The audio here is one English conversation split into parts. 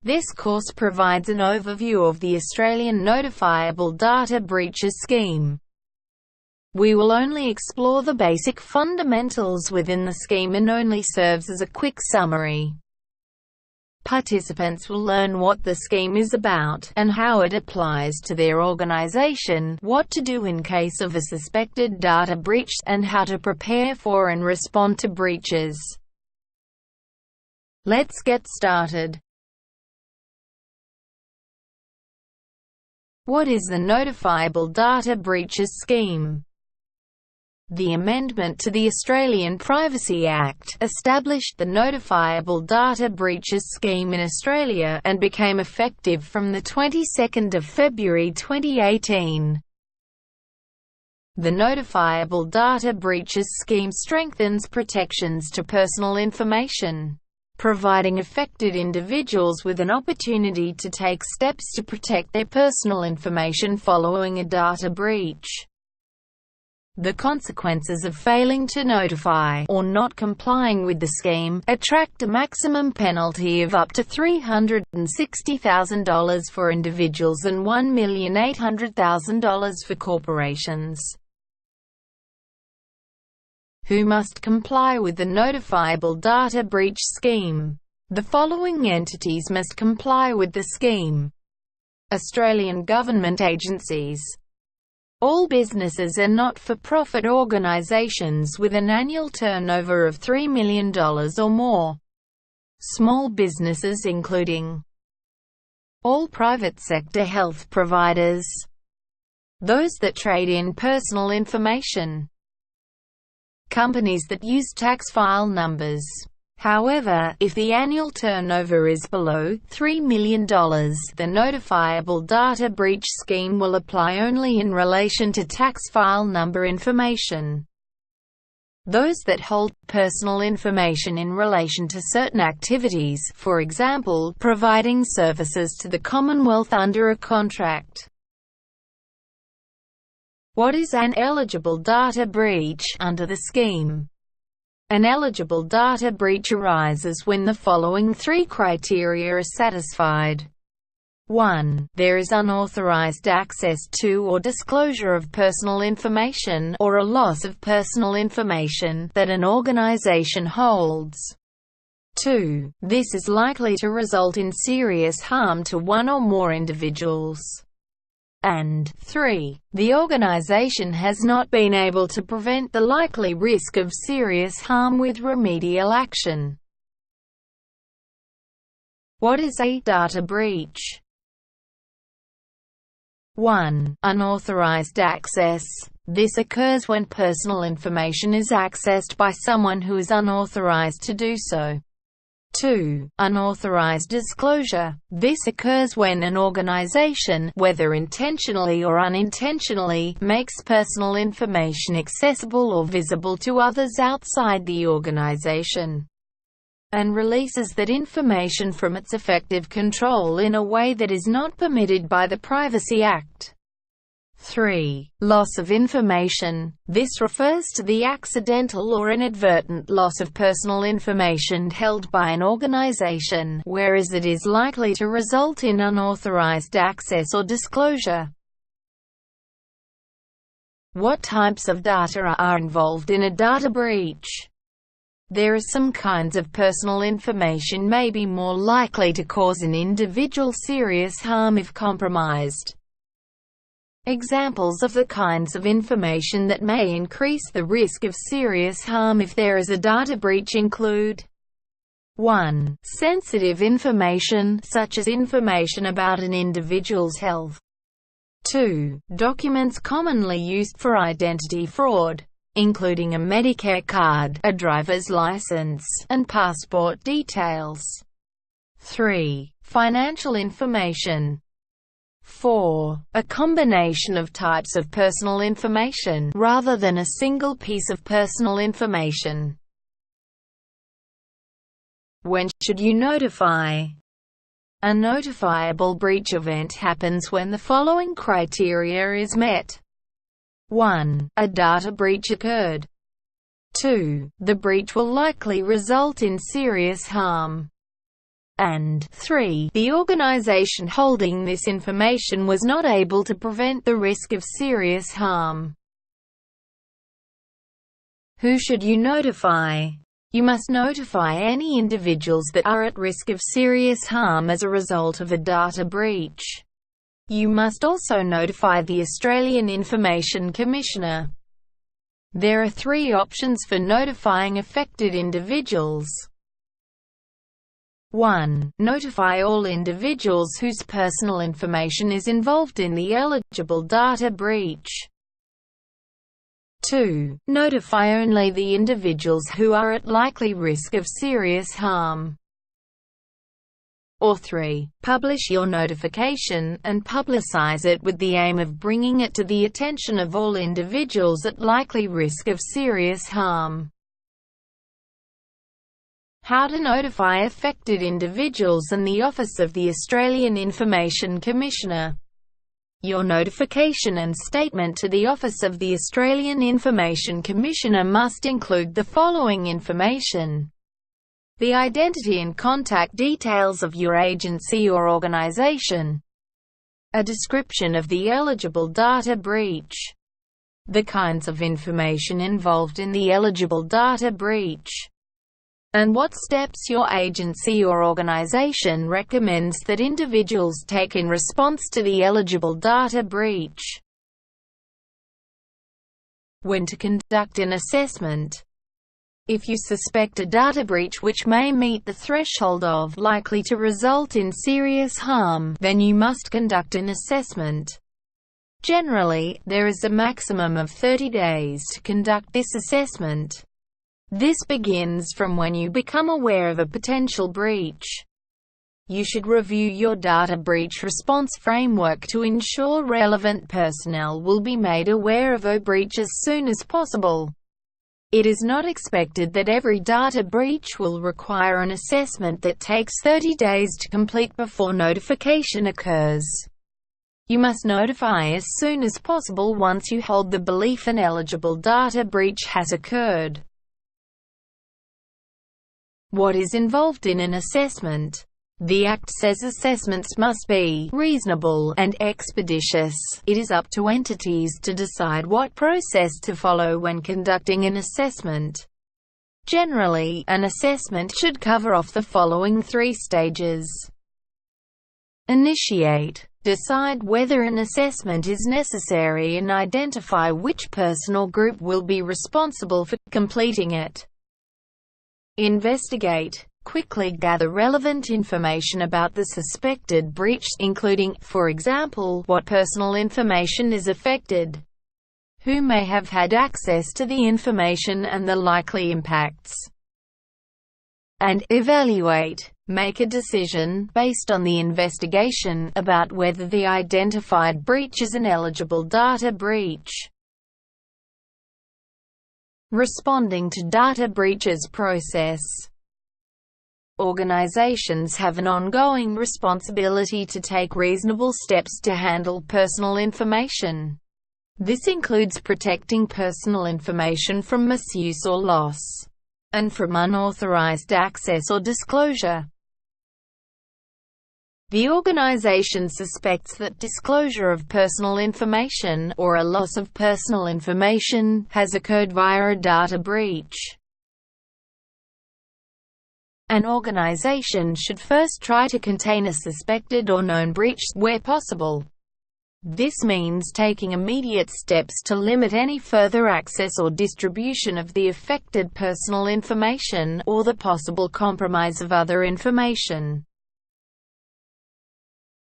This course provides an overview of the Australian Notifiable Data Breaches scheme. We will only explore the basic fundamentals within the scheme and only serves as a quick summary. Participants will learn what the scheme is about, and how it applies to their organization, what to do in case of a suspected data breach, and how to prepare for and respond to breaches. Let's get started. What is the Notifiable Data Breaches scheme? The amendment to the Australian Privacy Act established the Notifiable Data Breaches scheme in Australia, and became effective from the 22nd of February 2018. The Notifiable Data Breaches scheme strengthens protections to personal information, providing affected individuals with an opportunity to take steps to protect their personal information following a data breach. The consequences of failing to notify, or not complying with the scheme, attract a maximum penalty of up to $360,000 for individuals and $1,800,000 for corporations, who must comply with the Notifiable Data Breach scheme. The following entities must comply with the scheme: Australian government agencies, all businesses and not-for-profit organisations with an annual turnover of $3 million or more, small businesses including all private sector health providers, those that trade in personal information, companies that use tax file numbers. However, if the annual turnover is below $3 million, the Notifiable Data Breach scheme will apply only in relation to tax file number information. Those that hold personal information in relation to certain activities, for example, providing services to the Commonwealth under a contract. What is an eligible data breach under the scheme? An eligible data breach arises when the following three criteria are satisfied. 1. There is unauthorized access to or disclosure of personal information, or a loss of personal information, that an organization holds. 2. This is likely to result in serious harm to one or more individuals. And 3. The organization has not been able to prevent the likely risk of serious harm with remedial action. What is a data breach? 1. Unauthorized access. This occurs when personal information is accessed by someone who is unauthorized to do so. 2. Unauthorized disclosure. This occurs when an organization, whether intentionally or unintentionally, makes personal information accessible or visible to others outside the organization, and releases that information from its effective control in a way that is not permitted by the Privacy Act. 3. Loss of information. This refers to the accidental or inadvertent loss of personal information held by an organization, whereas it is likely to result in unauthorized access or disclosure. What types of data are involved in a data breach? There are some kinds of personal information may be more likely to cause an individual serious harm if compromised. Examples of the kinds of information that may increase the risk of serious harm if there is a data breach include: 1. Sensitive information, such as information about an individual's health. 2. Documents commonly used for identity fraud, including a Medicare card, a driver's license, and passport details. 3. Financial information. 4. A combination of types of personal information, rather than a single piece of personal information. When should you notify? A notifiable breach event happens when the following criteria is met. 1. A data breach occurred. 2. The breach will likely result in serious harm. and 3. The organization holding this information was not able to prevent the risk of serious harm. Who should you notify? You must notify any individuals that are at risk of serious harm as a result of a data breach. You must also notify the Australian Information Commissioner. There are 3 options for notifying affected individuals. 1. Notify all individuals whose personal information is involved in the eligible data breach. 2. Notify only the individuals who are at likely risk of serious harm. Or 3. Publish your notification, and publicize it with the aim of bringing it to the attention of all individuals at likely risk of serious harm. How to notify affected individuals and the Office of the Australian Information Commissioner. Your notification and statement to the Office of the Australian Information Commissioner must include the following information: the identity and contact details of your agency or organisation, a description of the eligible data breach, the kinds of information involved in the eligible data breach, and what steps your agency or organization recommends that individuals take in response to the eligible data breach. When to conduct an assessment. If you suspect a data breach which may meet the threshold of likely to result in serious harm, then you must conduct an assessment. Generally, there is a maximum of 30 days to conduct this assessment. This begins from when you become aware of a potential breach. You should review your data breach response framework to ensure relevant personnel will be made aware of a breach as soon as possible. It is not expected that every data breach will require an assessment that takes 30 days to complete before notification occurs. You must notify as soon as possible once you hold the belief an eligible data breach has occurred. What is involved in an assessment? The Act says assessments must be reasonable and expeditious. It is up to entities to decide what process to follow when conducting an assessment. Generally, an assessment should cover off the following 3 stages. Initiate. Decide whether an assessment is necessary and identify which person or group will be responsible for completing it. Investigate. Quickly gather relevant information about the suspected breach, including, for example, what personal information is affected, who may have had access to the information and the likely impacts. And evaluate. Make a decision, based on the investigation, about whether the identified breach is an eligible data breach. Responding to data breaches process. Organizations have an ongoing responsibility to take reasonable steps to handle personal information. This includes protecting personal information from misuse or loss, and from unauthorized access or disclosure. The organization suspects that disclosure of personal information, or a loss of personal information, has occurred via a data breach. An organization should first try to contain a suspected or known breach, where possible. This means taking immediate steps to limit any further access or distribution of the affected personal information, or the possible compromise of other information.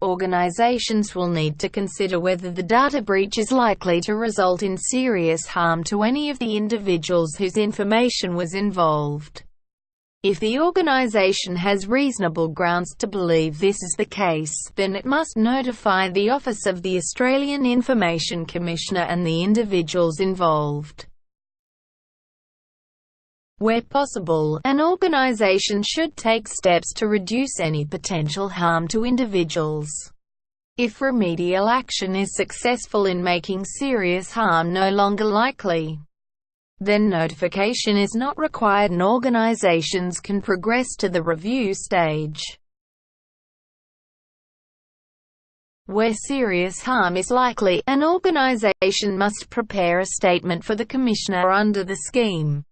Organizations will need to consider whether the data breach is likely to result in serious harm to any of the individuals whose information was involved. If the organization has reasonable grounds to believe this is the case, then it must notify the Office of the Australian Information Commissioner and the individuals involved. Where possible, an organization should take steps to reduce any potential harm to individuals. If remedial action is successful in making serious harm no longer likely, then notification is not required and organizations can progress to the review stage. Where serious harm is likely, an organization must prepare a statement for the Commissioner under the scheme.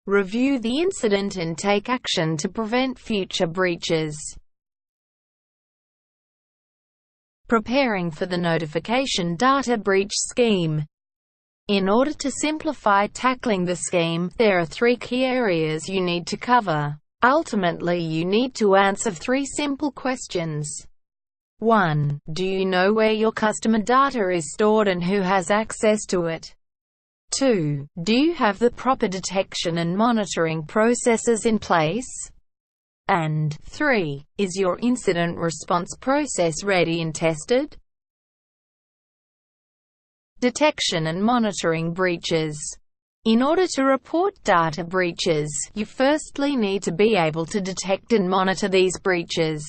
Review the incident and take action to prevent future breaches. Preparing for the Notification Data Breach Scheme. In order to simplify tackling the scheme, there are 3 key areas you need to cover. Ultimately, you need to answer 3 simple questions. 1. Do you know where your customer data is stored and who has access to it? 2. Do you have the proper detection and monitoring processes in place? And 3. Is your incident response process ready and tested? Detection and monitoring breaches. In order to report data breaches, you firstly need to be able to detect and monitor these breaches.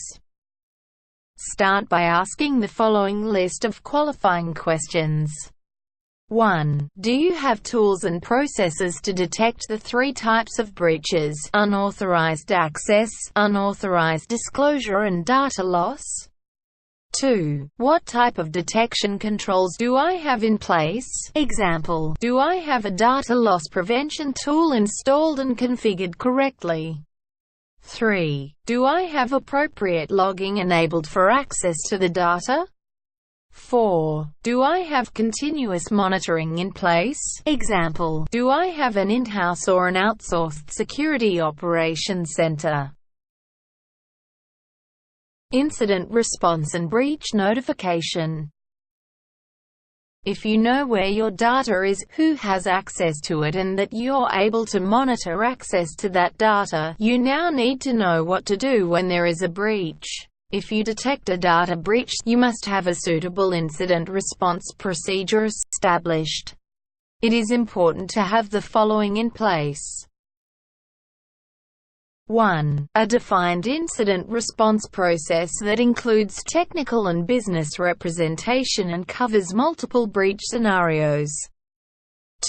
Start by asking the following list of qualifying questions. 1. Do you have tools and processes to detect the 3 types of breaches: unauthorized access, unauthorized disclosure and data loss? 2. What type of detection controls do I have in place? Example, do I have a data loss prevention tool installed and configured correctly? 3. Do I have appropriate logging enabled for access to the data? 4. Do I have continuous monitoring in place? Example, do I have an in-house or an outsourced security operations center? Incident response and breach notification. If you know where your data is, who has access to it, and that you're able to monitor access to that data, you now need to know what to do when there is a breach. If you detect a data breach, you must have a suitable incident response procedure established. It is important to have the following in place. 1. A defined incident response process that includes technical and business representation and covers multiple breach scenarios.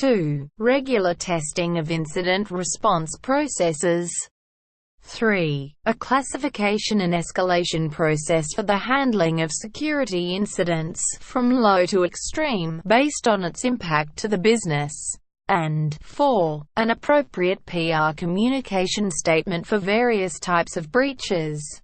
2. Regular testing of incident response processes. 3. A classification and escalation process for the handling of security incidents, from low to extreme, based on its impact to the business. And 4. An appropriate PR communication statement for various types of breaches.